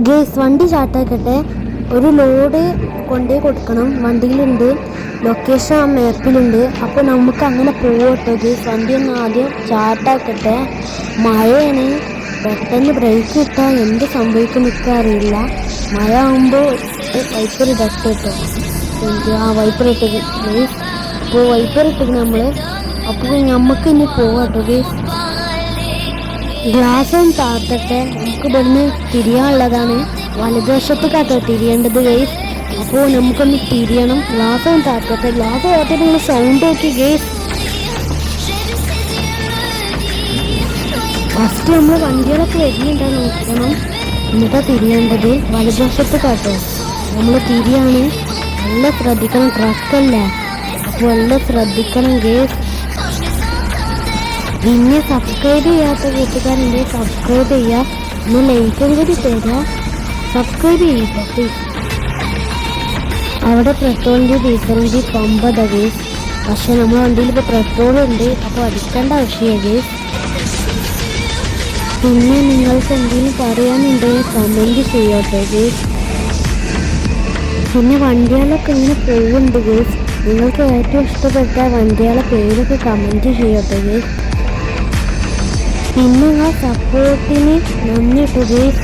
Guys വണ്ടി സ്റ്റാർട്ടാക്കട്ടെ. ഒരു load കൊണ്ടേ കൊടുക്കണം. വണ്ടിയിലുണ്ട്, ലൊക്കേഷൻ ആ മാപ്പിലുണ്ട്. അപ്പോൾ നമുക്ക് അങ്ങനെ പോകട്ടോ ഗേസ്. വണ്ടി ഒന്ന് ആദ്യം സ്റ്റാർട്ടാക്കട്ടെ. മഴയാണ്, പെട്ടെന്ന് ബ്രേക്ക് ഇട്ടാൽ എന്ത് സംഭവിക്കും നിൽക്കാൻ അറിയില്ല. മഴ ആകുമ്പോൾ വൈപ്പർ ഇടട്ടെ കേട്ടോ. ആ വൈപ്പർ ഇട്ടത് ഗേസ്. അപ്പോൾ വൈപ്പർ ഇട്ടത് നമ്മൾ. അപ്പോൾ നമുക്ക് ഇനി പോകാട്ടോ ഗേസ്. ഗ്ലാസ് ഒന്ന് താത്തട്ടെ. നമുക്ക് ഇവിടുന്ന് തിരിയാനുള്ളതാണ്. വലതുവശത്തേക്കാട്ടോ തിരിയേണ്ടത് ഗേസ്. അപ്പോൾ നമുക്കൊന്ന് തിരിയണം. ഗ്ലാസ് ഒന്ന് താത്തട്ടെ. ഗ്ലാസ് താത്തിട്ട് നിങ്ങൾ സൗണ്ട് നോക്കി ഗേസ്. ഫസ്റ്റ് നമ്മൾ വണ്ടികളൊക്കെ വരുന്നുണ്ടോ നോക്കണം, എന്നിട്ടാ തിരിയേണ്ടത്. വലതുവശത്തേക്കാട്ടോ നമ്മൾ തിരിയാണ്. നല്ല ശ്രദ്ധിക്കണം, ട്രക്കല്ലേ. അപ്പോൾ നല്ല ശ്രദ്ധിക്കണം ഗേസ്. പിന്നെ സബ്സ്ക്രൈബ് ചെയ്യാത്ത കൂട്ടുകാരുണ്ട്, സബ്സ്ക്രൈബ് ചെയ്യുക. ഒന്ന് ലൈക്കും കൂടി തരിക. സബ്സ്ക്രൈബ് ചെയ്യട്ടോ പ്ലീസ്. അവിടെ പെട്രോളിൻ്റെ ഡീസലിൻ്റെ പമ്പതാ ഗേസ്. പക്ഷെ നമ്മുടെ വണ്ടിയിൽ ഇപ്പോൾ പെട്രോളുണ്ട്, അപ്പോൾ അടിക്കേണ്ട ആവശ്യമില്ല ഗേസ്. പിന്നെ നിങ്ങൾക്ക് എന്തെങ്കിലും പറയാനുണ്ടെങ്കിൽ കമൻറ്റ് ചെയ്യട്ടോ ഗേസ്. പിന്നെ വണ്ടികളൊക്കെ ഇങ്ങനെ പോകുന്നുണ്ട് ഗേസ്. നിങ്ങൾക്ക് ഏറ്റവും ഇഷ്ടപ്പെട്ട വണ്ടികളെ പേരൊക്കെ കമൻറ്റ് ചെയ്യട്ടോ ഗേസ്. പിന്നെ ആ സപ്പോർട്ടിന് നന്ദി കേട്ടോ ഗേസ്.